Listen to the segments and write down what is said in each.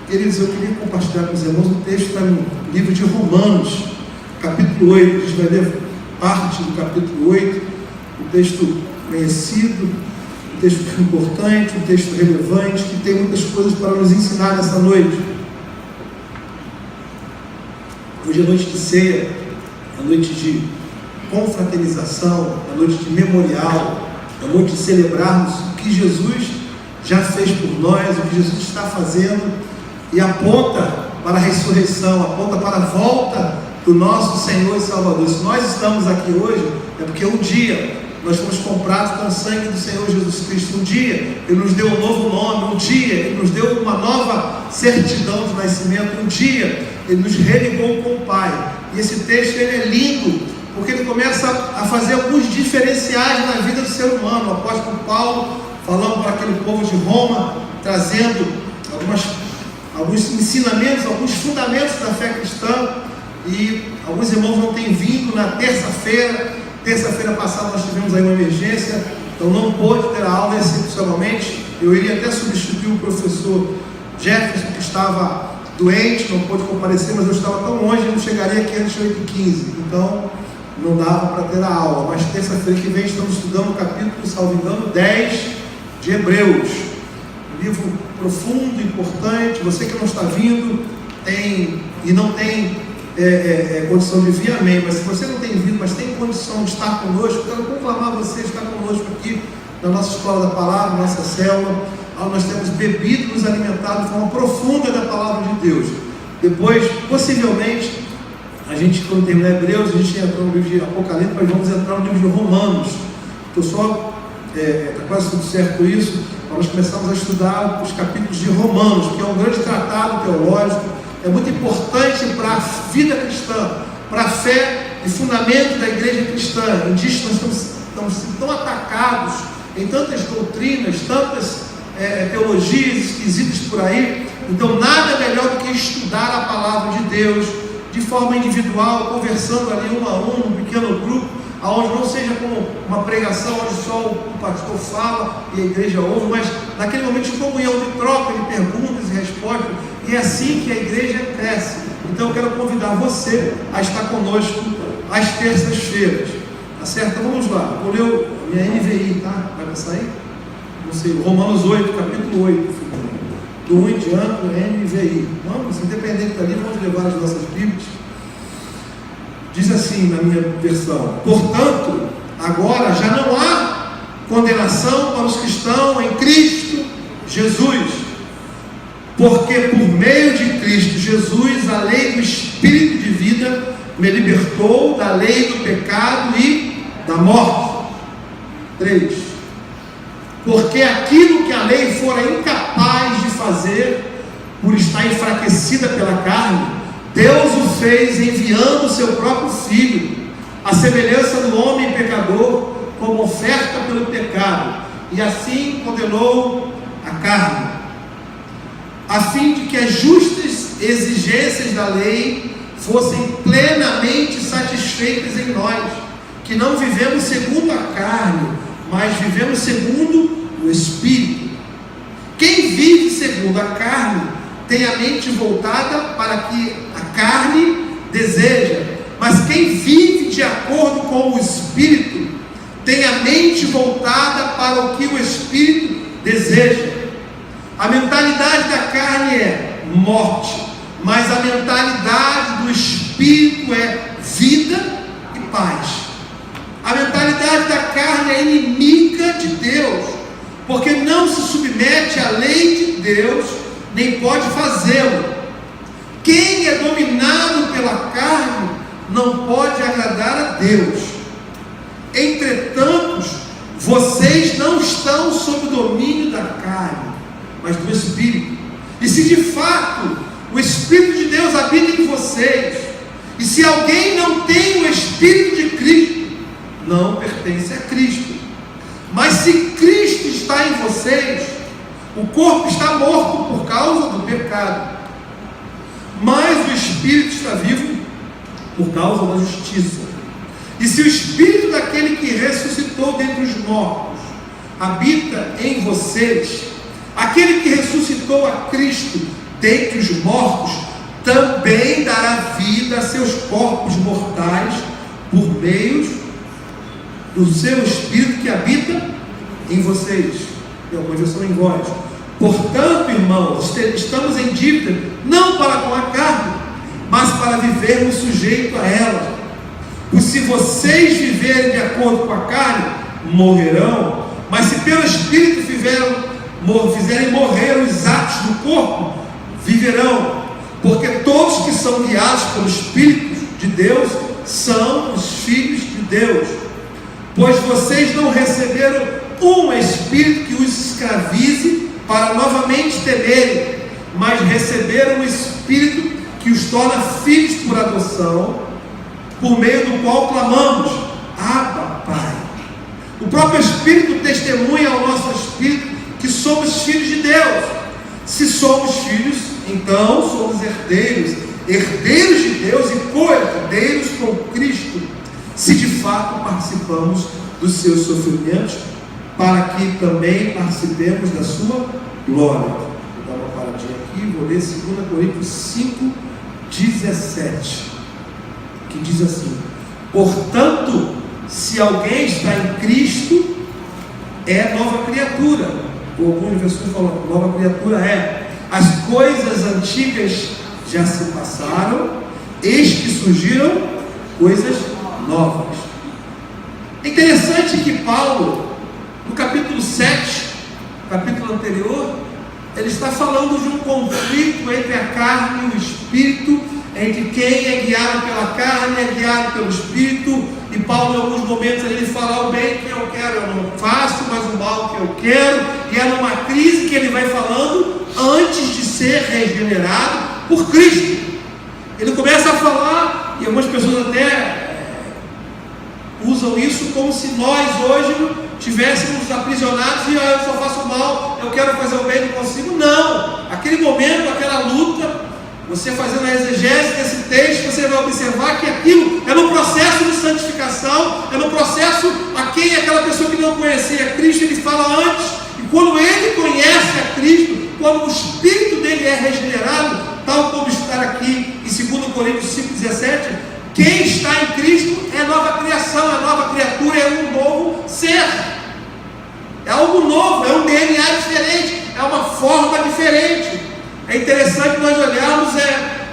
Queridos, eu queria compartilhar com os irmãos um texto está no livro de Romanos, capítulo 8. A gente vai ler parte do capítulo 8, um texto conhecido, um texto importante, um texto relevante, que tem muitas coisas para nos ensinar nessa noite. Hoje é noite de ceia, é noite de confraternização, é noite de memorial, é noite de celebrarmos o que Jesus já fez por nós, o que Jesus está fazendo, e aponta para a ressurreição, aponta para a volta do nosso Senhor e Salvador. Se nós estamos aqui hoje, é porque um dia nós fomos comprados com o sangue do Senhor Jesus Cristo. Um dia Ele nos deu um novo nome, um dia Ele nos deu uma nova certidão de nascimento, um dia Ele nos religou com o Pai. E esse texto ele é lindo, porque ele começa a fazer alguns diferenciais na vida do ser humano. O apóstolo Paulo, falando para aquele povo de Roma, trazendo alguns ensinamentos, alguns fundamentos da fé cristã. E alguns irmãos não têm vindo na terça-feira passada nós tivemos aí uma emergência, então não pôde ter a aula excepcionalmente. Eu iria até substituir o professor Jefferson, que estava doente, não pôde comparecer, mas eu estava tão longe, eu não chegaria aqui antes de 8h15, então não dava para ter a aula. Mas terça-feira que vem estamos estudando o capítulo, salvo engano, 10 de Hebreus, um livro profundo, importante. Você que não está vindo e não tem condição de vir, amém, mas se você não tem vindo, mas tem condição de estar conosco, eu quero conclamar você a estar conosco aqui na nossa escola da palavra, nossa célula. Nós temos bebido, nos alimentado de forma profunda da palavra de Deus. Depois, possivelmente, a gente, quando terminar Hebreus, a gente entra no livro de Apocalipse, mas vamos entrar no livro de Romanos. Estou só, está quase tudo certo isso. Nós começamos a estudar os capítulos de Romanos, que é um grande tratado teológico, é muito importante para a vida cristã, para a fé e fundamento da igreja cristã. Em dias nós estamos sendo tão atacados em tantas doutrinas, tantas teologias esquisitas por aí. Então nada melhor do que estudar a palavra de Deus de forma individual, conversando ali um a um, num pequeno grupo, aonde não seja como uma pregação onde só o pastor fala e a igreja ouve, mas naquele momento de comunhão, de troca de perguntas e respostas. E é assim que a igreja cresce. Então eu quero convidar você a estar conosco às terças-feiras, tá certo? Então vamos lá, vou ler a minha NVI, tá? Vai passar aí? Não sei, Romanos 8, capítulo 8, do 1 em diante, NVI. Vamos, independente dali, vamos levar as nossas Bíblias. Diz assim na minha versão: portanto, agora já não há condenação para os que estão em Cristo Jesus, porque por meio de Cristo Jesus, a lei do Espírito de vida me libertou da lei do pecado e da morte. 3. Porque aquilo que a lei fora incapaz de fazer, por estar enfraquecida pela carne, Deus o fez enviando o seu próprio Filho, à semelhança do homem pecador, como oferta pelo pecado, e assim condenou a carne, a fim de que as justas exigências da lei fossem plenamente satisfeitas em nós, que não vivemos segundo a carne, mas vivemos segundo o Espírito. Quem vive segundo a carne tem a mente voltada para que a carne deseja, mas quem vive de acordo com o Espírito tem a mente voltada para o que o Espírito deseja. A mentalidade da carne é morte, mas a mentalidade do Espírito é vida e paz. A mentalidade da carne é inimiga de Deus, porque não se submete à lei de Deus, nem pode fazê-lo. Quem é dominado pela carne não pode agradar a Deus. Entretanto, vocês não estão sob o domínio da carne, mas do Espírito. E se de fato o Espírito de Deus habita em vocês, e se alguém não tem o Espírito de Cristo, não pertence a Cristo. Mas se Cristo está em vocês, o corpo está morto por causa do pecado, mas o Espírito está vivo por causa da justiça. E se o Espírito daquele que ressuscitou dentre os mortos habita em vocês, aquele que ressuscitou a Cristo dentre os mortos, também dará vida a seus corpos mortais por meio do seu Espírito que habita em vocês. Em alguma versão em vós. Portanto, irmãos, estamos em dívida, não para com a carne, mas para vivermos sujeito a ela. Pois se vocês viverem de acordo com a carne, morrerão. Mas se pelo Espírito fizerem morrer os atos do corpo, viverão. Porque todos que são guiados pelo Espírito de Deus são os filhos de Deus. Pois vocês não receberam um Espírito que os escravize para novamente temerem, mas receberam um Espírito que os torna filhos por adoção, por meio do qual clamamos: Abba, Pai. O próprio Espírito testemunha ao nosso Espírito que somos filhos de Deus. Se somos filhos, então somos herdeiros, herdeiros de Deus e co-herdeiros com Cristo, se de fato participamos dos seus sofrimentos, para que também participemos da sua glória. Vou dar uma paradinha aqui, vou ler 2 Coríntios 5, 17, que diz assim: portanto, se alguém está em Cristo, é nova criatura. Ou algumas versões falam, nova criatura é. As coisas antigas já se passaram, eis que surgiram coisas novas. É interessante que Paulo, no capítulo 7, capítulo anterior, ele está falando de um conflito entre a carne e o espírito, entre quem é guiado pela carne, é guiado pelo espírito. E Paulo, em alguns momentos, ele fala: o bem que eu quero eu não faço, mas o mal que eu quero. E é numa crise que ele vai falando antes de ser regenerado por Cristo. Ele começa a falar, e algumas pessoas até usam isso como se nós hoje tivéssemos aprisionados e eu só faço mal, eu quero fazer o bem, não consigo. Não, aquele momento, aquela luta, você fazendo a exegese desse texto, você vai observar que aquilo é no processo de santificação, é no processo a quem aquela pessoa que não conhecia Cristo, ele fala antes, e quando ele conhece a Cristo, quando o espírito dele é regenerado, tal como está aqui em 2 Coríntios 5,17, quem está em Cristo é nova criação, é nova criatura, é um novo ser, é algo novo, é um DNA diferente, é uma forma diferente. É interessante nós olharmos,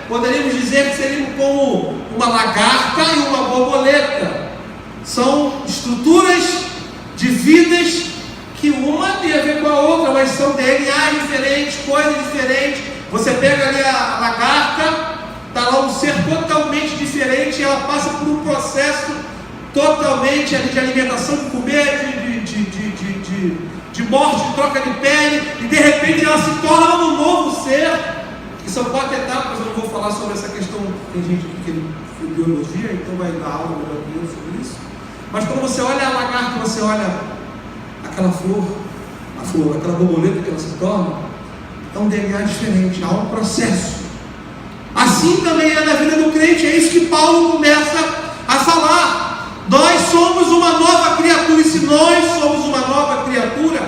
poderíamos dizer que seria como uma lagarta e uma borboleta. São estruturas de vidas que uma tem a ver com a outra, mas são DNA diferentes, coisas diferentes. Você pega ali a lagarta, está lá um ser totalmente diferente, ela passa por um processo totalmente ali de alimentação, de comer, de morte, de troca de pele, e de repente ela se torna um novo ser. E são 4 etapas, eu não vou falar sobre essa questão, tem gente que é biologia, então vai dar aula sobre isso. Mas quando você olha a lagarta, você olha aquela flor, aquela borboleta que ela se torna, é um DNA diferente, há um processo. Assim também é na vida do crente, é isso que Paulo começa a falar. Nós somos uma nova criatura, e se nós somos uma nova criatura,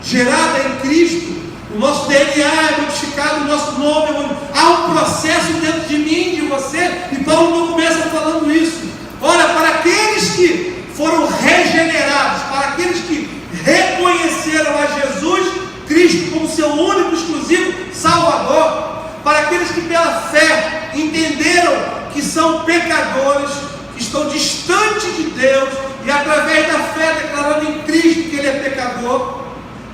gerada em Cristo, o nosso DNA é modificado, o nosso nome é modificado, há um processo dentro de mim, de você, e Paulo não começa falando isso. Olha, para aqueles que foram regenerados, para aqueles que reconheceram a Jesus Cristo como seu único, exclusivo Salvador, para aqueles que pela fé entenderam que são pecadores, que estão distantes de Deus, e através da fé declarando em Cristo que ele é pecador,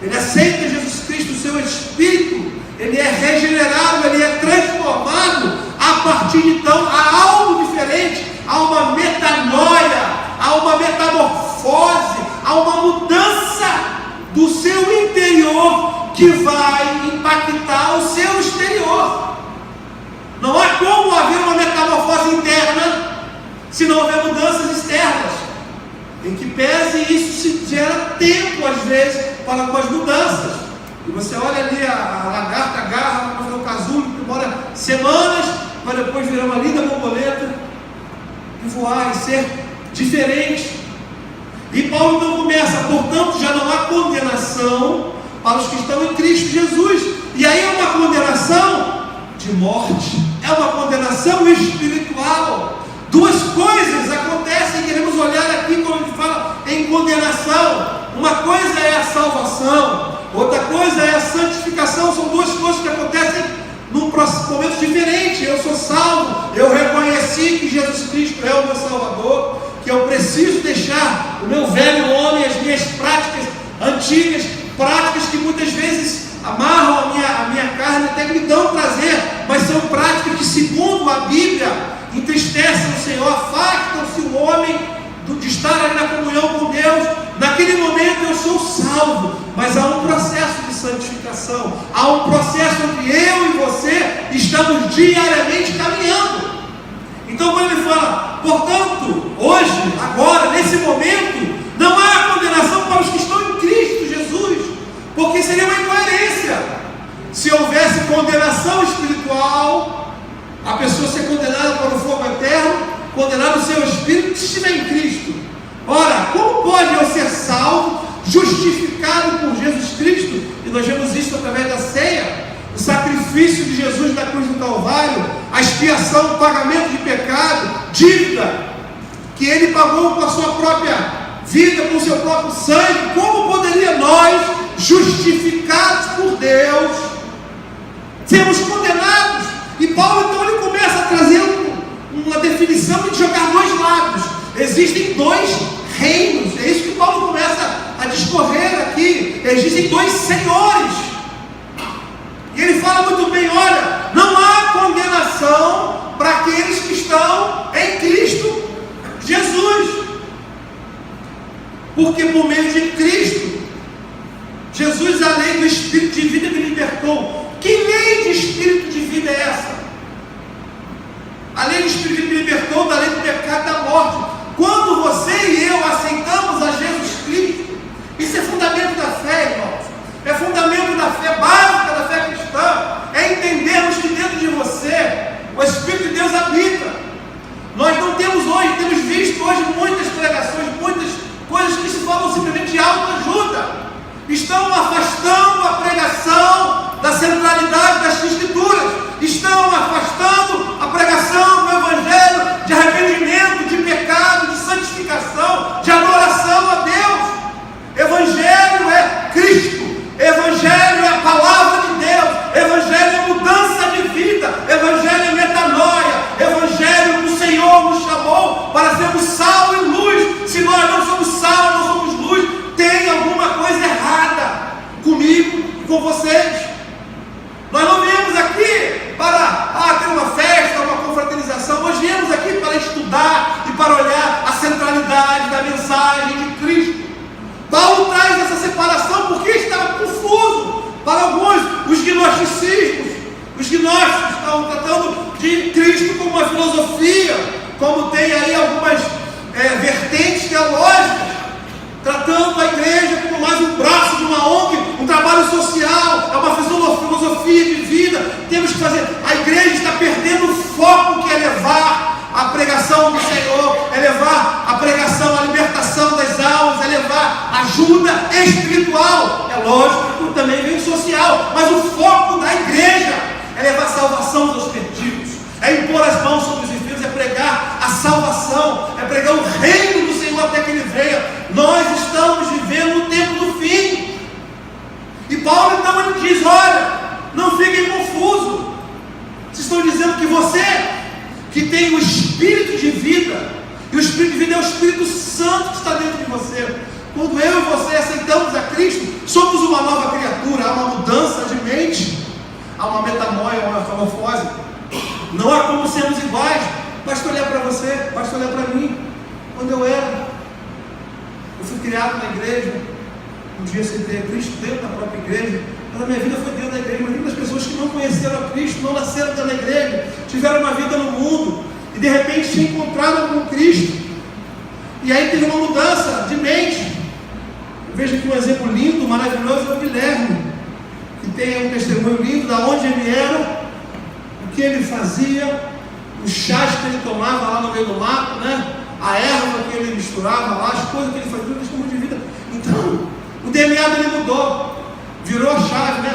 ele aceita Jesus Cristo, o seu Espírito, ele é regenerado, ele é transformado. A partir de então há algo diferente, há uma metanoia, há uma metamorfose, há uma mudança do seu interior que vai impactar o seu exterior. Não há como haver uma metamorfose interna se não houver mudanças externas. Em que pese, isso se gera tempo às vezes para com as mudanças. E você olha ali a lagarta agarra, fazer o casulo, que demora semanas para depois virar uma linda borboleta e voar e ser diferente. E Paulo então começa: portanto já não há condenação para os que estão em Cristo Jesus. E aí é uma condenação de morte, é uma condenação espiritual. Duas coisas acontecem, queremos olhar aqui quando a gente fala em condenação. Uma coisa é a salvação, outra coisa é a santificação. São duas coisas que acontecem num momento diferente. Eu sou salvo, eu reconheci que Jesus Cristo é o meu Salvador, que eu preciso deixar o meu velho homem, as minhas práticas antigas, práticas que muitas vezes amarram a minha carne, até me dão prazer, mas são práticas que, segundo a Bíblia, entristecem o Senhor, afastam-se o homem de estar ali na comunhão com Deus. Naquele momento eu sou salvo, mas há um processo de santificação, há um processo onde eu e você estamos diariamente caminhando. Então quando ele fala, portanto, hoje, agora, nesse momento, não há condenação para os que estão em Cristo Jesus, porque seria uma incoerência se houvesse condenação espiritual, a pessoa ser condenada para o fogo eterno, condenado o seu espírito se estiver em Cristo. Ora, como pode eu ser salvo, justificado por Jesus Cristo? E nós vemos isso através da ceia, o sacrifício de Jesus na cruz do Calvário, a expiação, o pagamento de pecado, dívida, que Ele pagou com a sua própria vida, com o seu próprio sangue. Como poderia nós, justificados por Deus, sermos condenados? E Paulo então ele começa a trazer uma definição de jogar dois lados. Existem dois reinos, é isso que Paulo começa a discorrer aqui. Existem dois senhores, e ele fala muito bem: olha, não há condenação para aqueles que estão em Cristo Jesus, porque por meio de Cristo Jesus, a lei do Espírito de vida me libertou. Que lei de Espírito de vida é essa? A lei do Espírito me libertou da lei do pecado e da morte. Quando você e eu aceitamos a Jesus Cristo, isso é fundamento da fé, irmãos. É fundamento da fé básica, da fé cristã. É entendermos que dentro de você o Espírito de Deus habita. Nós não temos hoje, temos visto hoje muitas pregações, muitas coisas que se falam simplesmente de autoajuda. Estão afastando a pregação da centralidade das Escrituras. Estão afastando a pregação do Evangelho de arrependimento, de pecado, de santificação, de adoração a Deus. Evangelho é Cristo. Evangelho é a palavra de Deus. Evangelho é mudança de vida. Evangelho é metanoia. Evangelho que o Senhor nos chamou para sermos sal e luz. Se nós não somos sal, não somos luz, tem alguma coisa errada comigo e com vocês. Nós não viemos aqui para ter uma festa, uma confraternização. Nós viemos aqui para estudar e para olhar a centralidade da mensagem de Cristo. Paulo traz essa separação porque estava confuso para alguns. Os gnosticismos, os gnósticos estavam tratando de Cristo como uma filosofia, como tem aí algumas vertentes teológicas, tratando a igreja como mais um braço de uma ONG, um trabalho social, é uma filosofia de vida. Temos que fazer. A igreja está perdendo o foco, que é levar a pregação do Senhor, é levar a pregação, a libertação das almas, é levar ajuda espiritual. É lógico que também vem social, mas o foco da igreja é levar salvação aos perdidos, é impor as mãos sobre os enfermos, é pregar a salvação, é pregar o reino do Senhor até que Ele venha. Nós estamos vivendo o tempo do fim. E Paulo então ele diz: olha, não fiquem confusos. Vocês estão dizendo que você, que tem o Espírito de vida, e o Espírito de vida é o Espírito Santo que está dentro de você. Quando eu e você aceitamos a Cristo, somos uma nova criatura. Há uma mudança de mente, há uma metanoia, uma metamorfose. Não há como sermos iguais. Basta olhar para você, basta olhar para mim. Quando eu fui criado na igreja, um dia aceitei a Cristo dentro da própria igreja, mas a minha vida foi dentro da igreja. Mas muitas pessoas que não conheceram a Cristo, não nasceram dentro da igreja, tiveram uma vida no mundo, e de repente se encontraram com Cristo, e aí teve uma mudança de mente. Eu vejo aqui um exemplo lindo, maravilhoso, é o Guilherme, que tem um testemunho lindo de onde ele era, o que ele fazia, os chás que ele tomava lá no meio do mato, né? A erva que ele misturava lá, as coisas que ele fazia, um testemunho de vida. Então, o DNA dele mudou, virou a chave, né?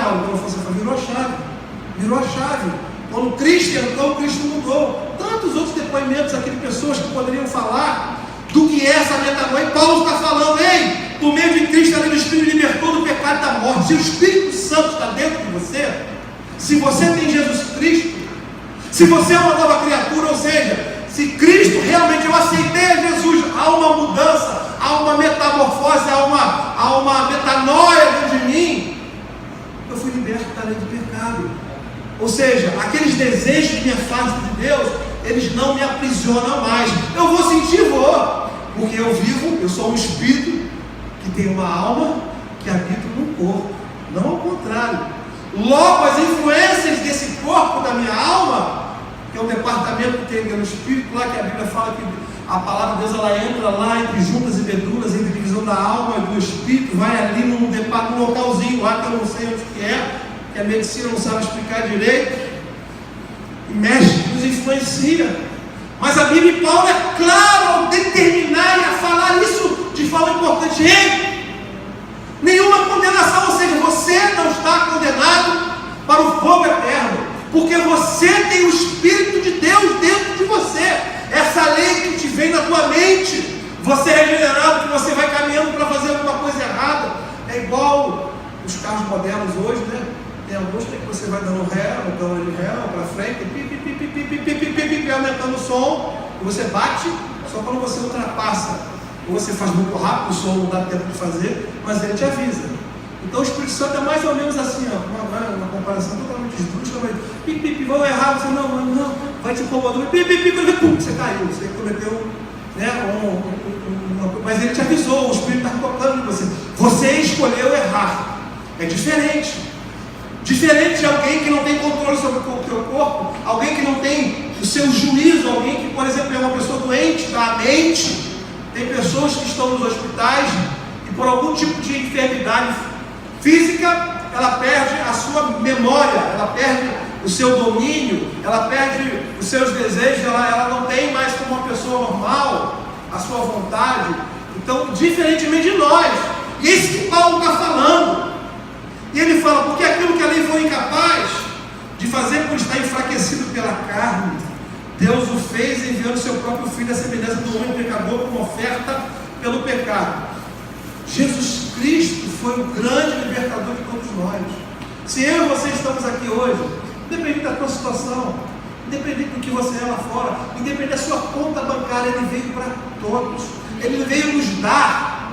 Virou a chave, Quando Cristo entrou, Cristo mudou. Tantos outros depoimentos aqui de pessoas que poderiam falar do que é essa metanoia. Paulo está falando, ei, por meio de Cristo, além do Espírito, libertou do pecado e da morte. Se o Espírito Santo está dentro de você, se você tem Jesus Cristo, se você é uma nova criatura, ou seja, se Cristo realmente, eu aceitei a Jesus, há uma mudança, há uma metamorfose, há uma metanoia dentro de mim, eu fui liberto da lei do pecado. Ou seja, aqueles desejos que me afastam de Deus, eles não me aprisionam mais. Eu vou sentir, porque eu vivo, eu sou um espírito que tem uma alma que habita num corpo, não ao contrário. Logo, as influências desse corpo da minha alma, que é um departamento que tem no espírito, lá que a Bíblia fala que a palavra de Deus ela entra lá entre juntas e medulas, entre a divisão da alma e do espírito, vai ali num localzinho lá que eu não sei onde que a medicina não sabe explicar direito, e mexe, nos influencia. Mas a Bíblia e Paulo é claro ao determinar e a falar isso de forma importante. Nenhuma condenação, ou seja, você não está condenado para o fogo eterno, porque você tem o Espírito de Deus dentro de você. Essa lei que te vem na tua mente, você é regenerado, que você vai caminhando para fazer alguma coisa errada, é igual os carros modernos hoje, né? Tem alguns que você vai dando ré, botando de ré, para frente, aumentando o som, e você bate, só quando você ultrapassa, ou você faz muito rápido, o som não dá tempo de fazer, mas ele te avisa. Então o Espírito Santo é mais ou menos assim, ó, uma comparação totalmente esdrúxula, mas vão errar, você não, vai te incomodando, pum, você caiu, você cometeu, né, mas ele te avisou, o Espírito está tocando em você. Você escolheu errar, é diferente de alguém que não tem controle sobre o teu corpo, alguém que não tem o seu juízo, alguém que, por exemplo, é uma pessoa doente da mente. Tem pessoas que estão nos hospitais e por algum tipo de enfermidade física, ela perde a sua memória, ela perde o seu domínio, ela perde os seus desejos, ela não tem mais como uma pessoa normal a sua vontade. Então, diferentemente de nós, e isso que Paulo está falando. E ele fala, porque aquilo que a lei foi incapaz de fazer por estar enfraquecido pela carne, Deus o fez enviando seu próprio Filho à semelhança do homem pecador como oferta pelo pecado. Jesus Cristo foi o grande libertador de todos nós. Se eu e você estamos aqui hoje, independente da tua situação, independente do que você é lá fora, independente da sua conta bancária, Ele veio para todos. Ele veio nos dar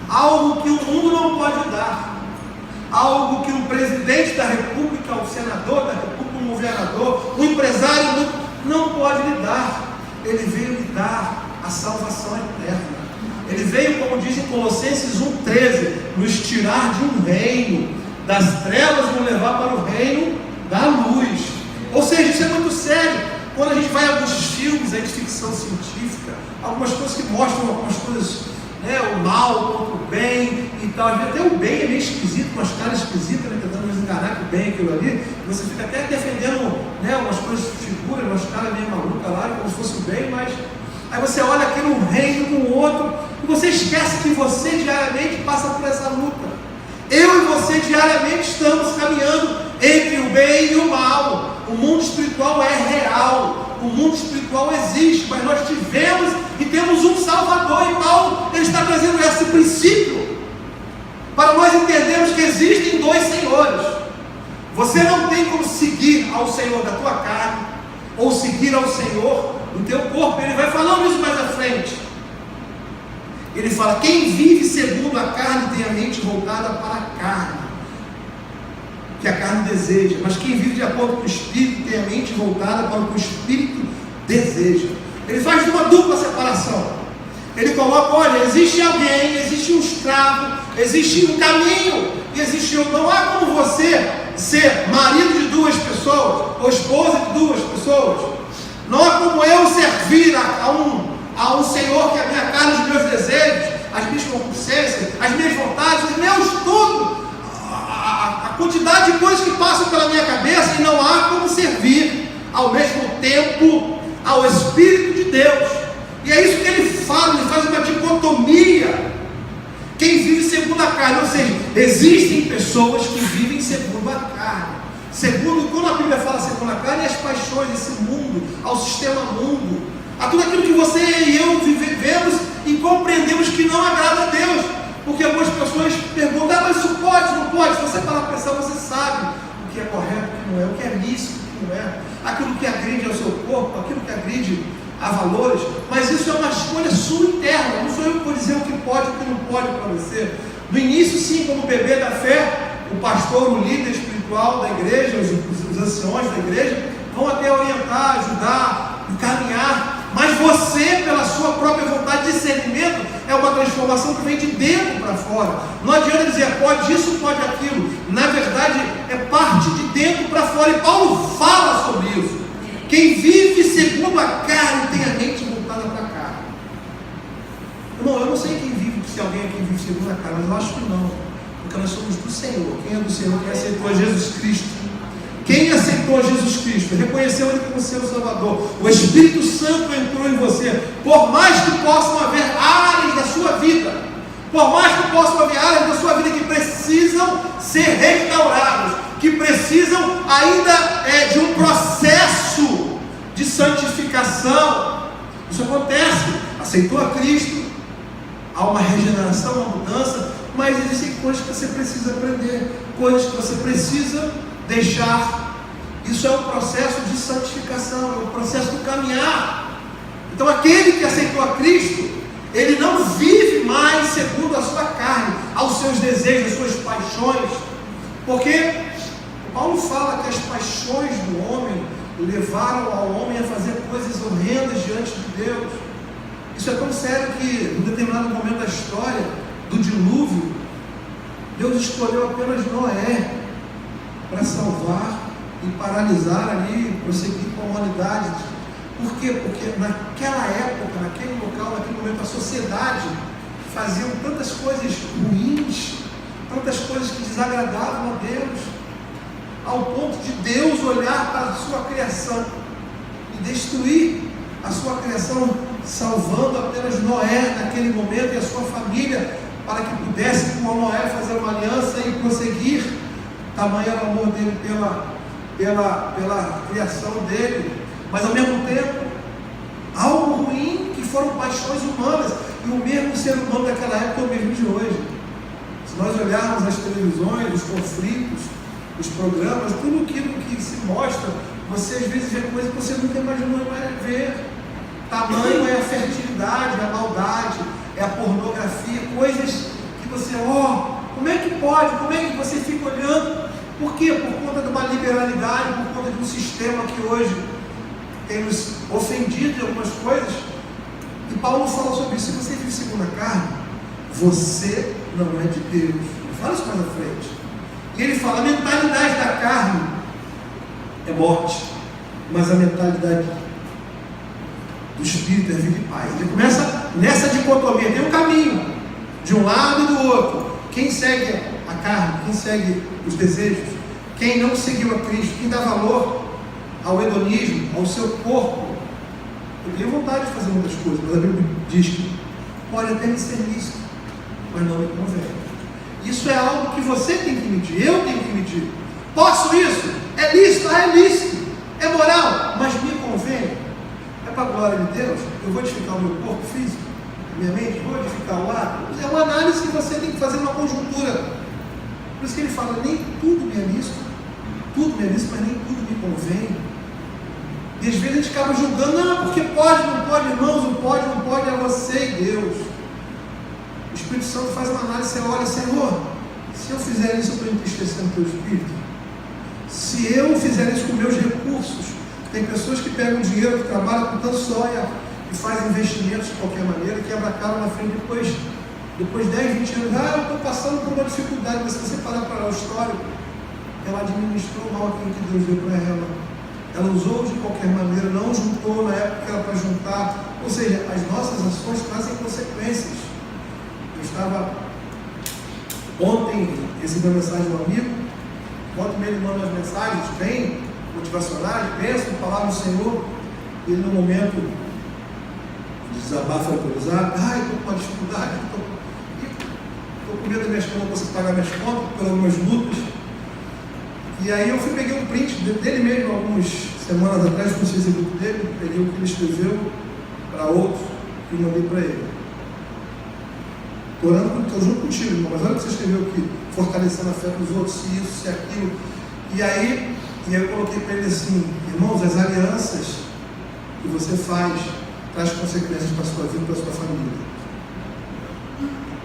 algo que o mundo não pode dar. Algo que um presidente da república, um senador da república, um governador, um empresário não pode lhe dar. Ele veio lhe dar a salvação eterna. Ele veio, como diz em Colossenses 1,13, nos tirar de um reino das trevas, nos levar para o reino da luz. Ou seja, isso é muito sério. Quando a gente vai a alguns filmes aí de ficção científica, algumas coisas que mostram algumas coisas, né, o mal contra o bem e tal. Até o bem é meio esquisito, umas caras esquisitas, né, tentando nos enganar que o bem é aquilo ali. Você fica até defendendo, né, umas coisas, figuras, umas caras meio malucas lá, como se fosse o bem, mas aí você olha aqui num reino, num outro, e você esquece que você diariamente passa por essa luta. Eu e você diariamente estamos caminhando entre o bem e o mal. O mundo espiritual é real, o mundo espiritual existe, mas nós tivemos e temos um Salvador. E Paulo ele está trazendo esse princípio para nós entendermos que existem dois senhores. Você não tem como seguir ao Senhor da tua carne ou seguir ao Senhor do teu corpo. Ele vai falando isso mais à frente. Ele fala, quem vive segundo a carne tem a mente voltada para a carne, que a carne deseja, mas quem vive de acordo com o Espírito tem a mente voltada para o que o Espírito deseja. Ele faz uma dupla separação. Ele coloca, olha, existe alguém, existe um escravo, existe um caminho, e existe outro. Não há como você ser marido de duas pessoas, ou esposa de duas pessoas. Não há como eu servir a um Senhor que é a minha carne, os meus desejos, as minhas concupiscências, as minhas vontades, os meus tudo. A quantidade de coisas que passam pela minha cabeça, e não há como servir ao mesmo tempo ao Espírito de Deus. E é isso que ele fala, ele faz uma dicotomia. Quem vive segundo a carne, ou seja, existem pessoas que vivem segundo a carne. segundo, quando a Bíblia fala segundo a carne, as paixões desse mundo, ao sistema mundo, a tudo aquilo que você e eu vivemos e compreendemos que não agrada a Deus. Porque algumas pessoas perguntam, mas isso pode, não pode? Se você parar para pensar, você sabe o que é correto, o que não é, o que é lícito, o que não é, aquilo que agride ao seu corpo, aquilo que agride a valores, mas isso é uma escolha sua interna, não sou eu que vou dizer o que pode e o que não pode para você. No início, sim, como bebê da fé, o pastor, o líder espiritual da igreja, os anciões da igreja, vão até orientar, ajudar, encaminhar, mas você, pela sua própria vontade, discernimento, é uma transformação que vem de dentro para fora. Não adianta dizer, pode isso, pode aquilo. Na verdade, é parte de dentro para fora, e Paulo fala sobre isso. Quem vive segundo a carne tem a mente voltada para a carne. Irmão, eu não sei quem vive, se alguém aqui vive segundo a carne, mas eu acho que não, porque nós somos do Senhor. Quem é do Senhor? Quem aceitou a Jesus Cristo? Quem aceitou Jesus Cristo, reconheceu Ele como seu Salvador, o Espírito Santo entrou em você. Por mais que possam haver áreas da sua vida, por mais que possam haver áreas da sua vida que precisam ser restauradas, que precisam ainda de um processo de santificação. Isso acontece. Aceitou a Cristo, há uma regeneração, uma mudança, mas existem coisas que você precisa aprender, coisas que você precisa deixar. Isso é um processo de santificação, é um processo do caminhar. Então aquele que aceitou a Cristo, ele não vive mais segundo a sua carne, aos seus desejos, às suas paixões, porque Paulo fala que as paixões do homem levaram ao homem a fazer coisas horrendas diante de Deus. Isso é tão sério que, em determinado momento da história do dilúvio, Deus escolheu apenas Noé para salvar e paralisar ali, prosseguir com a humanidade. Por quê? Porque naquela época, naquele local, naquele momento, a sociedade fazia tantas coisas ruins, tantas coisas que desagradavam a Deus, ao ponto de Deus olhar para a sua criação e destruir a sua criação, salvando apenas Noé naquele momento e a sua família, para que pudesse com Noé fazer uma aliança e prosseguir. Tamanho era o amor dele pela criação dele, mas ao mesmo tempo algo ruim, que foram paixões humanas, e o mesmo ser humano daquela época é o mesmo de hoje. Se nós olharmos as televisões, os conflitos, os programas, tudo aquilo que se mostra, você às vezes vê coisas que você nunca imaginou ver. Tamanho é a fertilidade, é a maldade, é a pornografia, coisas que você, como é que pode, como é que você fica olhando? Por quê? Por conta de uma liberalidade, por conta de um sistema que hoje tem nos ofendido de algumas coisas. E Paulo fala sobre isso. Se você vive segundo a carne, você não é de Deus. Ele fala isso mais à frente. E ele fala, a mentalidade da carne é morte, mas a mentalidade do Espírito é vida e paz. Ele começa nessa dicotomia, tem um caminho, de um lado e do outro. Quem segue a carne, quem segue os desejos, quem não seguiu a Cristo, quem dá valor ao hedonismo, ao seu corpo, eu tenho vontade de fazer muitas coisas, mas a Bíblia diz que pode até me ser lícito, mas não me convém. Isso é algo que você tem que medir, eu tenho que medir. Posso isso? É lícito? É lícito. É moral? Mas me convém? É para a glória de Deus? Eu vou edificar o meu corpo físico? Minha mente? Vou edificar o lado? É uma análise que você tem que fazer uma conjuntura. Por isso que ele fala, nem tudo me é lícito. Tudo me é lícito, mas nem tudo me convém. E às vezes a gente acaba julgando, não, porque pode, não pode, irmãos, não pode, é você e Deus. O Espírito Santo faz uma análise, você olha, Senhor, se eu fizer isso, eu estou entristecendo o teu Espírito. Se eu fizer isso com meus recursos, tem pessoas que pegam dinheiro, que trabalham com tanto sonho e fazem investimentos de qualquer maneira, quebra a cara na frente, depois 10, 20 anos, eu estou passando por uma dificuldade, mas se você parar para o histórico, ela administrou mal aquilo que Deus deu para ela. Ela usou de qualquer maneira, não juntou na época que era para juntar. Ou seja, as nossas ações trazem consequências. Eu estava ontem recebendo mensagem de um amigo, volta e meia ele manda as mensagens bem motivacionais, bênção, palavra do Senhor, e ele no momento de desabafo autorizado, estou com uma dificuldade, estou com medo das minhas contas, não consigo pagar minhas contas, por algumas lutas. E aí eu peguei um print dele mesmo, algumas semanas atrás, no Facebook dele, peguei o que ele escreveu para outros e mandei para ele. Estou junto contigo, irmão, mas olha o que você escreveu aqui, fortalecendo a fé dos outros, se isso, se aquilo. E aí eu coloquei para ele assim: irmãos, as alianças que você faz traz consequências para a sua vida e para a sua família.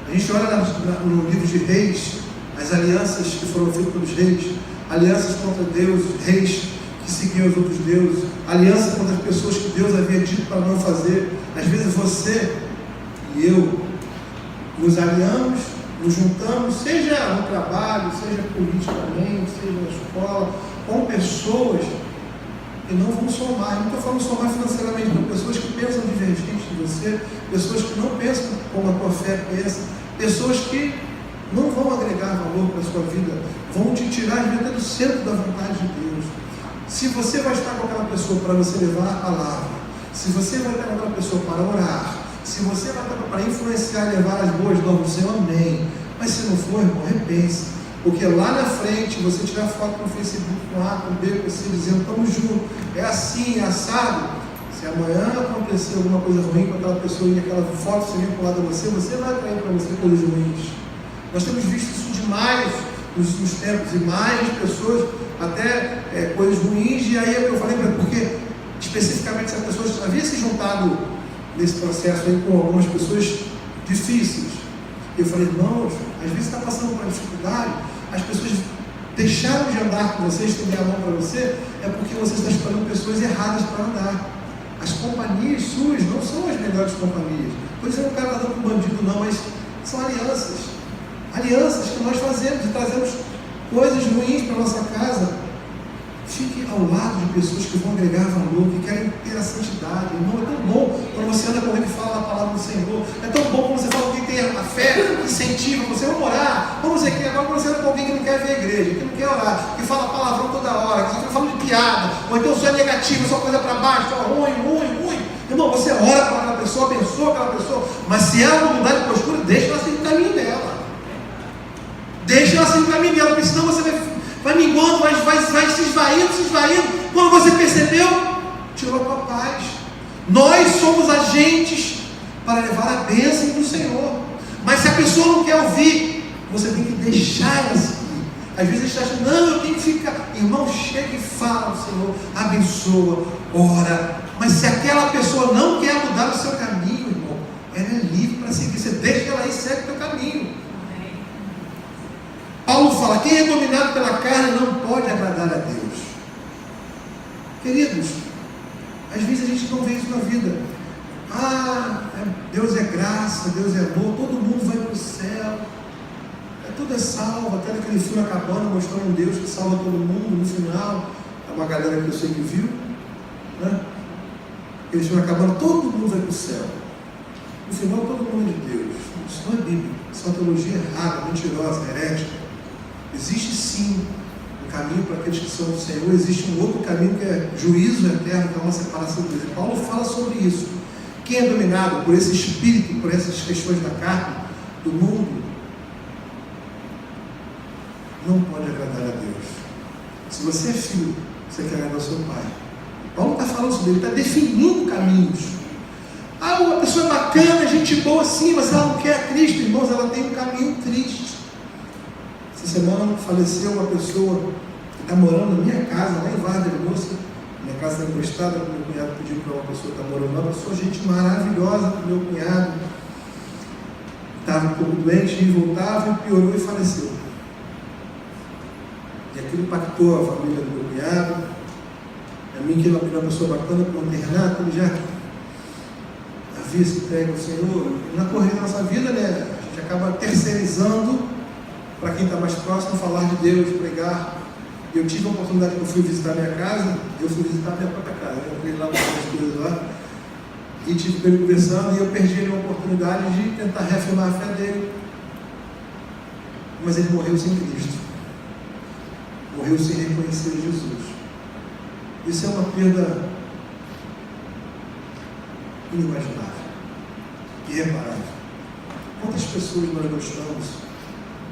A gente olha no livro de Reis, as alianças que foram feitas pelos reis, alianças contra Deus, reis que seguiam os outros deuses, alianças contra as pessoas que Deus havia dito para não fazer. Às vezes você e eu nos aliamos, nos juntamos, seja no trabalho, seja politicamente, seja na escola, com pessoas que não vão somar. Não estou falando somar financeiramente, não. Pessoas que pensam divergente de você, pessoas que não pensam como a tua fé pensa, pessoas que não vão agregar valor para a sua vida, vão te tirar de dentro do centro da vontade de Deus. Se você vai estar com aquela pessoa para você levar a palavra, se você vai estar com aquela pessoa para orar, se você vai estar para influenciar e levar as boas novas do Senhor, amém. Mas se não for, irmão, repense. Porque lá na frente, você tirar foto no Facebook com A, com B, com C, dizendo, estamos juntos, é assim, é assado. Se amanhã acontecer alguma coisa ruim com aquela pessoa e aquela foto se vinculada a você, você vai atrair para você coisas ruins. Nós temos visto isso demais nos últimos tempos, e mais pessoas, até coisas ruins, e aí eu falei, porque especificamente essa pessoa havia se juntado nesse processo aí com algumas pessoas difíceis. Eu falei, irmãos, às vezes está passando por uma dificuldade, as pessoas deixaram de andar com você, estender a mão para você, é porque você está escolhendo pessoas erradas para andar. As companhias suas não são as melhores companhias. Por isso eu não quero andar com bandido não, mas são alianças. Alianças que nós fazemos e trazemos coisas ruins para a nossa casa. Fique ao lado de pessoas que vão agregar valor, que querem ter a santidade. Irmão, é tão bom quando você anda com alguém que fala a palavra do Senhor. É tão bom quando você fala com alguém que tem a fé, incentiva você, vamos orar. Vamos dizer que agora você anda com alguém que não quer ver a igreja, que não quer orar, que fala palavrão toda hora, que fica falando de piada, ou então só é negativo, só coisa para baixo, só ruim. Irmão, você ora para aquela pessoa, abençoa aquela pessoa, mas se ela não mudar de postura, deixa ela seguir o caminho dela. Deixa ela seguir o caminho dela, porque senão você vai minguando, vai se esvaindo. Quando você percebeu, tirou a tua paz. Nós somos agentes para levar a bênção do Senhor. Mas se a pessoa não quer ouvir, você tem que deixar ela seguir. Às vezes a gente acha, não, eu tenho que ficar. Irmão, chega e fala ao Senhor, abençoa, ora. Mas se aquela pessoa não quer mudar o seu caminho, irmão, ela é livre para seguir. Você deixa ela aí e segue o teu caminho. Paulo fala, quem é dominado pela carne não pode agradar a Deus. Queridos, às vezes a gente não vê isso na vida. Deus é graça, Deus é amor, todo mundo vai para o céu. Tudo é salvo, até naquele filme acabando, mostrando um Deus que salva todo mundo no final. É uma galera que eu sei que viu, né? Aquele filme acabando, todo mundo vai para o céu. No final, todo mundo é de Deus. Isso não é Bíblia, isso é uma teologia errada, mentirosa, herética. Existe sim um caminho para aqueles que são do Senhor, existe um outro caminho que é juízo eterno, que é uma separação de Deus. E Paulo fala sobre isso. Quem é dominado por esse espírito, por essas questões da carne, do mundo, não pode agradar a Deus. Se você é filho, você quer agradar o seu pai. Paulo está falando sobre ele, está definindo caminhos. Uma pessoa bacana, gente boa sim, mas ela não quer Cristo, irmãos, ela tem um caminho triste. Essa semana faleceu uma pessoa que está morando na minha casa, lá em Vargas Moça. Minha casa está emprestada, meu cunhado pediu para uma pessoa que está morando lá, uma pessoa, gente maravilhosa, meu cunhado. Estava um pouco doente, e voltava, e piorou e faleceu. E aquilo impactou a família do meu cunhado. A mim, que ele é uma pessoa bacana, com o Renato, ele já havia se entregue ao Senhor. Na corrida da nossa vida, né, a gente acaba terceirizando para quem está mais próximo, falar de Deus, pregar. Eu tive a oportunidade que eu fui visitar a minha casa, eu fui visitar a minha própria casa, eu entrei lá com as coisas lá, e tive com ele conversando, e eu perdi ali uma oportunidade de tentar reafirmar a fé dele. Mas ele morreu sem Cristo, morreu sem reconhecer Jesus. Isso é uma perda inimaginável, irreparável. Quantas pessoas nós gostamos,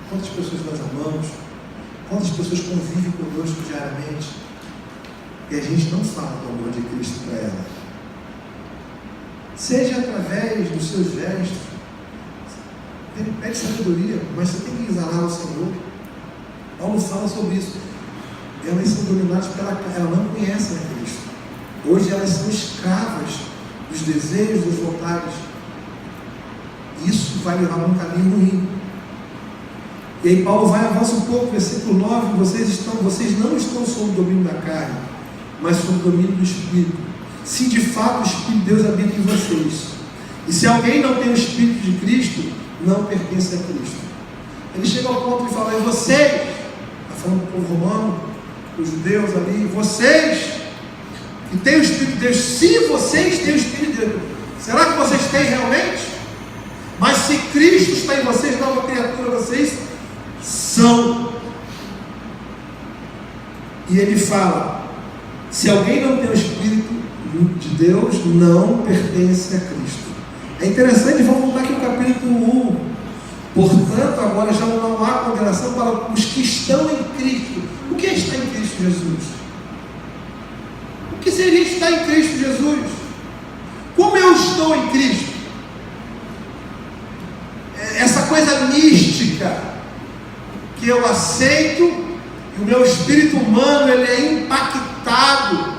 quantas pessoas nós amamos, Quantas pessoas convivem conosco diariamente e a gente não fala do amor de Cristo para elas? Seja através dos seus gestos, pede sabedoria, mas você tem que exalar o Senhor. Paulo fala sobre isso. Elas são dominadas pela carne, elas não conhecem a Cristo. Hoje elas são escravas dos desejos, das vontades. Isso vai levar para um caminho ruim. E aí Paulo avança um pouco, versículo 9, vocês não estão sob o domínio da carne, mas sob o domínio do Espírito. Se de fato o Espírito de Deus habita em vocês. E se alguém não tem o Espírito de Cristo, não pertence a Cristo. Ele chega ao ponto de falar, e vocês, está falando para o povo romano, os judeus ali, vocês que têm o Espírito de Deus, se vocês têm o Espírito de Deus, será que vocês têm realmente? Mas se Cristo está em vocês, nova criatura, vocês são. E ele fala, se alguém não tem o Espírito de Deus, não pertence a Cristo. É interessante, vamos voltar aqui no capítulo 1. Portanto, agora já não há condenação para os que estão em Cristo. O que é estar em Cristo Jesus? O que seria estar em Cristo Jesus? Como eu estou em Cristo? Essa coisa mística que eu aceito e o meu espírito humano ele é impactado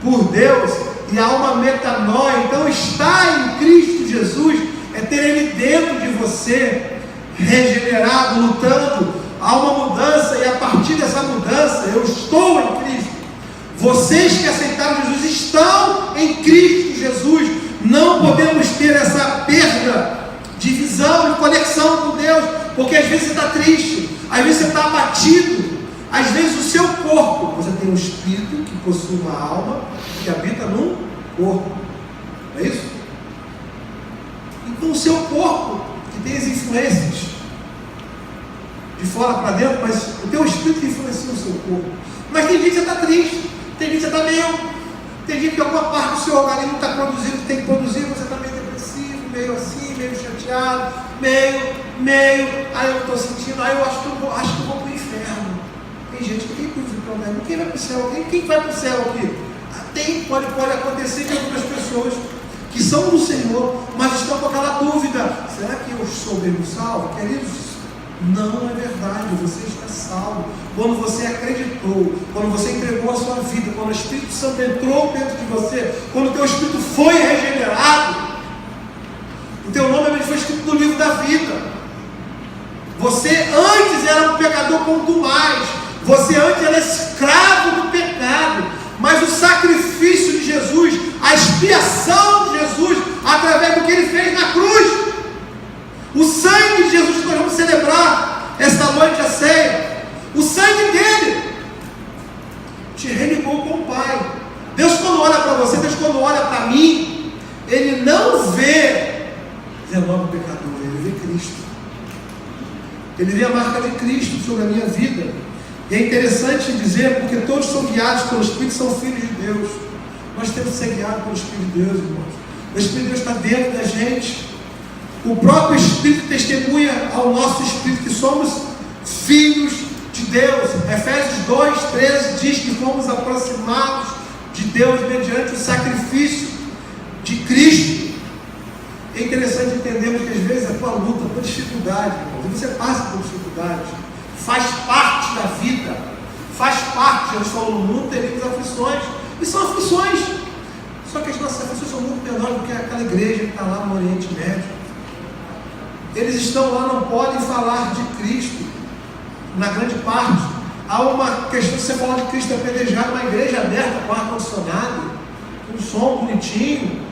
por Deus e há uma metanoia. Então estar em Cristo Jesus é ter Ele dentro de você, regenerado, lutando. Há uma mudança e a partir dessa mudança eu estou em Cristo. Vocês que aceitaram Jesus estão em Cristo Jesus. Não podemos ter essa perda de visão, de conexão com Deus, porque às vezes você está triste, às vezes você está abatido, às vezes o seu corpo, você tem um espírito que possui uma alma que habita num corpo, não é isso? Então o seu corpo, que tem as influências de fora para dentro, mas o teu espírito influencia o seu corpo. Mas tem dia que você está triste, tem dia que você está meio, tem dia que alguma parte do seu organismo está produzindo, tem que produzir, você está meio depressivo, meio assim, meio chateado, meio, aí eu estou sentindo, aí eu acho que eu vou para o inferno. Tem gente que tem dúvida, problema, quem vai para o céu? Quem vai para o céu aqui? Pode acontecer que algumas pessoas que são do Senhor, mas estão com aquela dúvida, será que eu sou mesmo salvo? Queridos, não é verdade, você está salvo. Quando você acreditou, quando você entregou a sua vida, quando o Espírito Santo entrou dentro de você, quando o teu Espírito foi regenerado, o teu nome foi escrito no livro da vida. Você antes era um pecador contumaz, você antes era escravo do pecado, mas o sacrifício de Jesus, a expiação de Jesus, através do que Ele fez na cruz, o sangue de Jesus que nós vamos celebrar esta noite a ceia, o sangue dele te religou com o Pai. Deus quando olha para você, Deus quando olha para mim, Ele não vê 19 pecadores, Ele vê Cristo. Ele vê a marca de Cristo sobre a minha vida. E é interessante dizer, porque todos são guiados pelo Espírito, são filhos de Deus. Nós temos que ser guiados pelo Espírito de Deus, irmãos. O Espírito de Deus está dentro da gente. O próprio Espírito testemunha ao nosso Espírito que somos filhos de Deus. Efésios 2:13 diz que fomos aproximados de Deus mediante o sacrifício de Cristo. É interessante entendermos que às vezes a tua luta, a tua dificuldade, irmãos, e você passa por dificuldades, faz parte da vida, faz parte. Jesus falou, no mundo teríamos aflições, e são aflições, só que as nossas aflições são muito menores do que aquela igreja que está lá no Oriente Médio. Eles estão lá, não podem falar de Cristo, na grande parte. Há uma questão de você falar de Cristo apedrejado, uma igreja aberta, com ar-condicionado, com som bonitinho.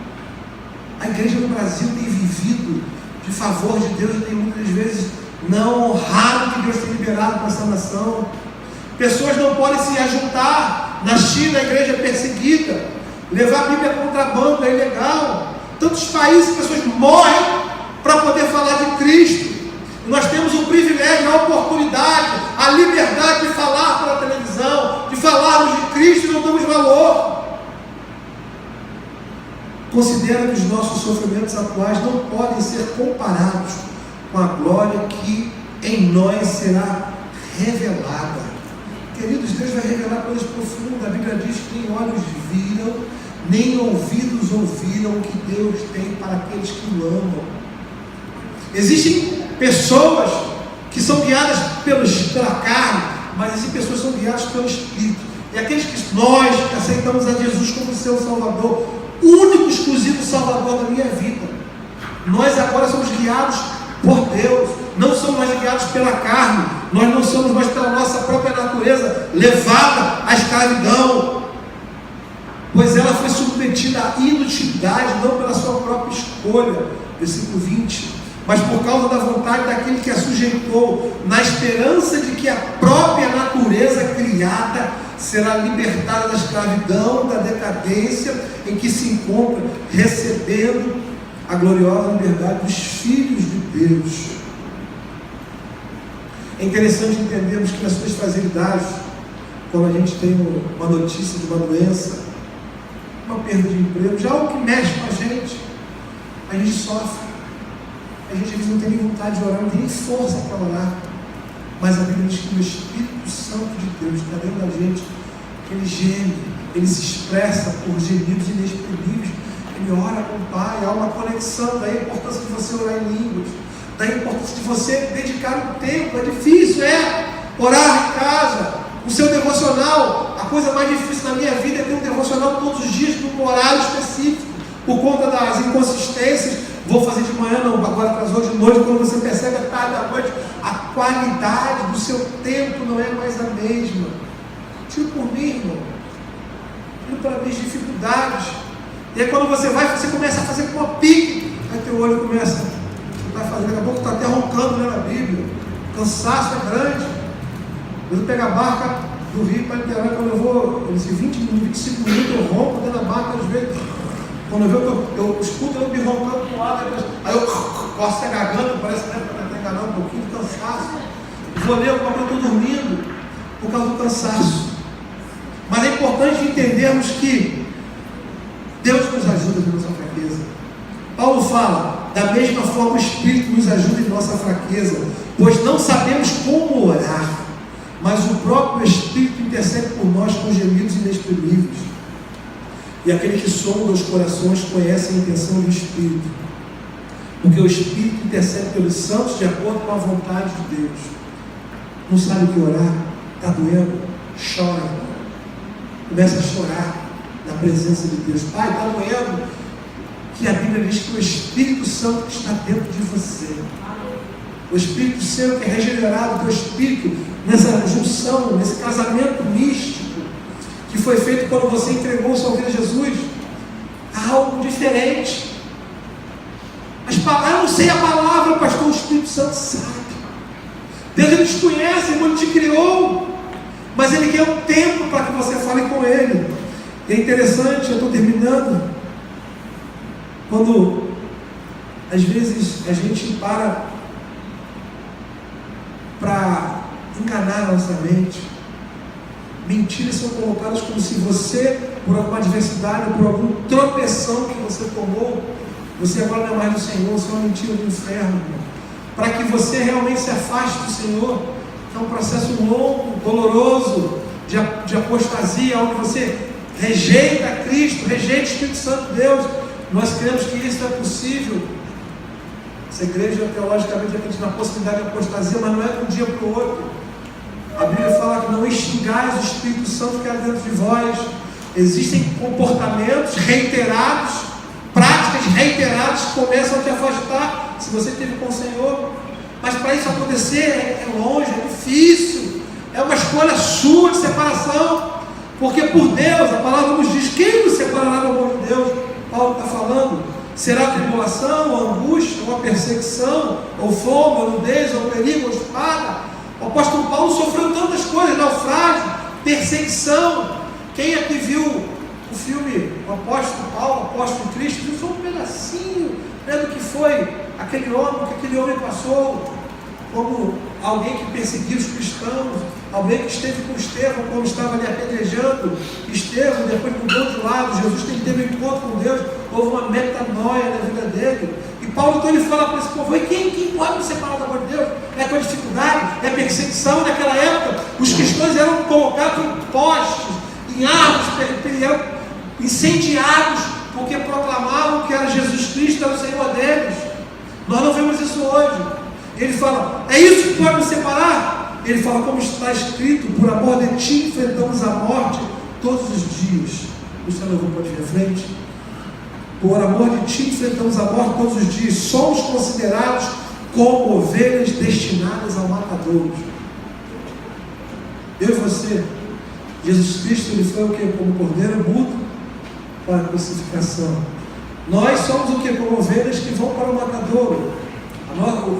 A igreja no Brasil tem vivido de favor de Deus, e tem muitas vezes não honrado o que Deus tem liberado para essa nação. Pessoas não podem se ajuntar. Na China a igreja é perseguida, levar a Bíblia a contrabando é ilegal. Tantos países pessoas morrem para poder falar de Cristo. E nós temos o privilégio, a oportunidade, a liberdade de falar pela televisão, de falarmos de Cristo, e não damos valor. Considero que os nossos sofrimentos atuais não podem ser comparados com a glória que em nós será revelada. Queridos, Deus vai revelar coisas profundas. A Bíblia diz que nem olhos viram, nem ouvidos ouviram o que Deus tem para aqueles que o amam. Existem pessoas que são guiadas pela carne, mas existem pessoas que são guiadas pelo Espírito. E aqueles que nós aceitamos a Jesus como seu Salvador, único, exclusivo Salvador da minha vida, nós agora somos guiados por Deus, não somos mais guiados pela carne, nós não somos mais pela nossa própria natureza levada à escravidão, pois ela foi submetida à inutilidade, não pela sua própria escolha. Versículo 20. Mas por causa da vontade daquele que a sujeitou, na esperança de que a própria natureza criada será libertada da escravidão, da decadência em que se encontra, recebendo a gloriosa liberdade dos filhos de Deus. É interessante entendermos que nas suas fragilidades, quando a gente tem uma notícia de uma doença, uma perda de emprego, já algo que mexe com a gente sofre. A gente às vezes não tem nem vontade de orar, não tem nem força para orar. Mas a Bíblia diz que o Espírito Santo de Deus está dentro da gente, que ele geme, ele se expressa por gemidos inexprimíveis, ele ora com o Pai, há uma conexão. Daí a importância de você orar em línguas, daí a importância de você dedicar um tempo. É difícil, orar em casa, o seu devocional. A coisa mais difícil na minha vida é ter um devocional todos os dias, num horário específico, por conta das inconsistências. Vou fazer de manhã, não, agora atrasou de noite. Quando você percebe a tarde da noite, a qualidade do seu tempo não é mais a mesma. Tiro por mim, irmão, tiro para minhas dificuldades. E aí quando você vai, você começa a fazer com uma pique, aí teu olho começa, você está fazendo, daqui a pouco está até roncando, né, na Bíblia. O cansaço é grande. Eu pego a barca do Rio para Niterói, quando eu vou, esses 20 minutos, 25 minutos, eu ronco dentro da barca, às vezes. Quando eu escuto eu me roncando com o ar, aí eu posso estar garganta, parece que está enganando um pouquinho de cansaço. Vou ler, porque eu estou dormindo por causa do cansaço. Mas é importante entendermos que Deus nos ajuda em nossa fraqueza. Paulo fala, da mesma forma o Espírito nos ajuda em nossa fraqueza, pois não sabemos como orar, mas o próprio Espírito intercede por nós com gemidos inexprimíveis. E aquele que sonda os corações conhece a intenção do Espírito, porque o Espírito intercede pelos santos de acordo com a vontade de Deus. Não sabe o que orar? Está doendo? Chora. Começa a chorar na presença de Deus. Pai, está doendo? Que a Bíblia diz que o Espírito Santo está dentro de você. O Espírito Santo que é regenerado, o teu Espírito, nessa junção, nesse casamento místico, que foi feito quando você entregou sua vida a Jesus, há algo diferente. Eu não sei a palavra, pastor, o Espírito Santo sabe. Deus, ele te conhece, ele te criou, mas ele quer um tempo para que você fale com ele. E é interessante, eu estou terminando, quando às vezes a gente para enganar a nossa mente. Mentiras são colocadas como se você, por alguma adversidade, por algum tropeção que você tomou, você agora não é mais do Senhor, você é uma mentira do inferno, para que você realmente se afaste do Senhor. É um processo longo, doloroso, de apostasia, onde você rejeita Cristo, rejeita o Espírito Santo de Deus. Nós cremos que isso é possível. Essa igreja teologicamente acredita na possibilidade de apostasia, mas não é de um dia para o outro. A Bíblia fala que não extingais o Espírito Santo que há dentro de vós. Existem comportamentos reiterados, práticas reiteradas que começam a te afastar, se você esteve com o Senhor. Mas para isso acontecer é longe, é difícil, é uma escolha sua de separação, porque por Deus, a palavra nos diz, quem nos separará do amor de Deus? Paulo está falando, será tribulação, ou angústia, ou perseguição, ou fome, ou nudez, ou perigo, ou espada. O apóstolo Paulo sofreu tantas coisas, naufrágio, perseguição. Quem aqui viu o filme O Apóstolo Paulo, o Apóstolo Cristo, viu só um pedacinho, né, do que foi aquele homem, que aquele homem passou, como alguém que perseguiu os cristãos, alguém que esteve com Estevão, quando estava ali apedrejando Estevão, depois mudou de lado. Jesus teve um encontro com Deus, houve uma metanoia na vida dele. E Paulo então ele fala para esse povo, e quem pode me separar do amor de Deus? É com dificuldade, é perseguição naquela época. Os cristãos eram colocados em postes, em árvores, eram incendiados, porque proclamavam que era Jesus Cristo, era o Senhor deles. Nós não vemos isso hoje. Ele fala, é isso que pode nos separar? Ele fala, como está escrito, por amor de ti enfrentamos a morte todos os dias. Luciano, pode vir à frente. Por amor de ti enfrentamos a morte todos os dias. Somos considerados como ovelhas destinadas ao matadouro. Eu e você, Jesus Cristo, ele foi o que? Como cordeiro mudo para a crucificação. Nós somos o que? Como ovelhas que vão para o matadouro.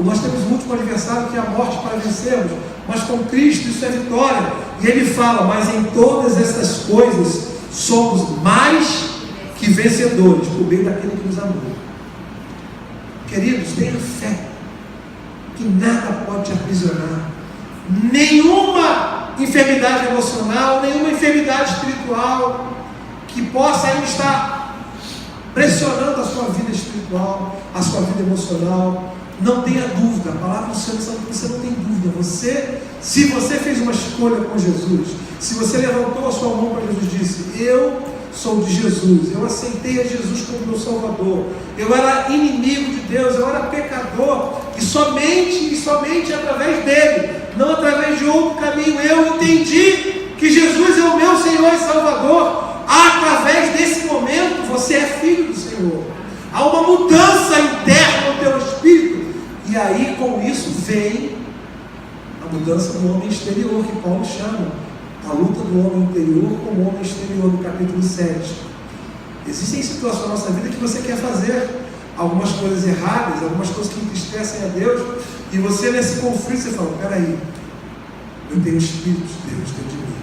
Nós temos um último adversário que é a morte para vencermos, mas com Cristo isso é vitória. E ele fala, mas em todas essas coisas somos mais que vencedores, por meio daquele que nos amou. Queridos, tenha fé, que nada pode te aprisionar, nenhuma enfermidade emocional, nenhuma enfermidade espiritual que possa ainda estar pressionando a sua vida espiritual, a sua vida emocional. Não tenha dúvida, a palavra do Senhor diz que você não tem dúvida. Se você fez uma escolha com Jesus, se você levantou a sua mão para Jesus e disse, eu sou de Jesus, eu aceitei a Jesus como meu Salvador, eu era inimigo de Deus, eu era pecador, e somente através dele, não através de outro caminho, eu entendi que Jesus é o meu Senhor e Salvador. Através desse momento, você é filho do Senhor. Há uma mudança interna no teu espírito, e aí com isso vem a mudança do homem exterior, que Paulo chama a luta do homem interior com o homem exterior, no capítulo 7. Existem situações na nossa vida que você quer fazer algumas coisas erradas, algumas coisas que entristecem a Deus, e você nesse conflito, você fala, peraí, eu tenho o Espírito de Deus dentro de mim,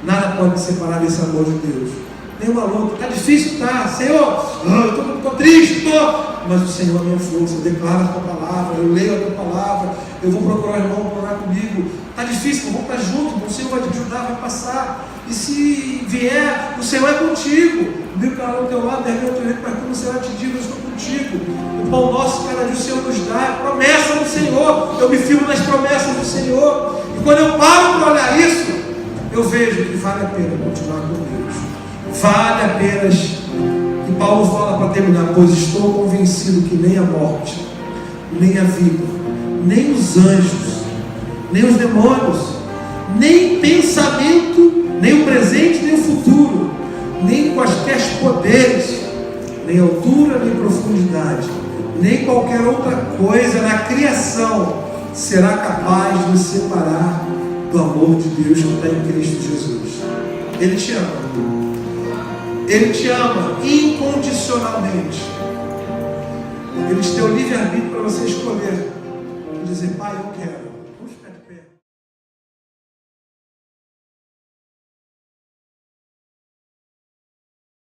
nada pode me separar desse amor de Deus. Nenhuma luta, está difícil, tá? Senhor, eu estou triste, mas o Senhor é a minha força, eu declaro a tua palavra, eu leio a tua palavra, eu vou procurar o irmão para orar comigo. Está difícil, vamos estar juntos, o Senhor vai te ajudar, vai passar. E se vier, o Senhor é contigo. O meu calor ao teu lado, derrama o teu leito, mas como o Senhor te diz, eu estou contigo. O pão nosso, cada dia o Senhor nos dá, promessa do Senhor. Eu me firmo nas promessas do Senhor. E quando eu paro para olhar isso, eu vejo que vale a pena continuar com Deus. Vale a pena. E Paulo fala para terminar, pois estou convencido que nem a morte, nem a vida, nem os anjos, nem os demônios, nem pensamento, nem o presente, nem o futuro, nem quaisquer poderes, nem altura, nem profundidade, nem qualquer outra coisa na criação será capaz de nos separar do amor de Deus que está em Cristo Jesus. Ele te ama. Ele te ama incondicionalmente. Ele te deu livre-arbítrio para você escolher e dizer, pai, eu quero.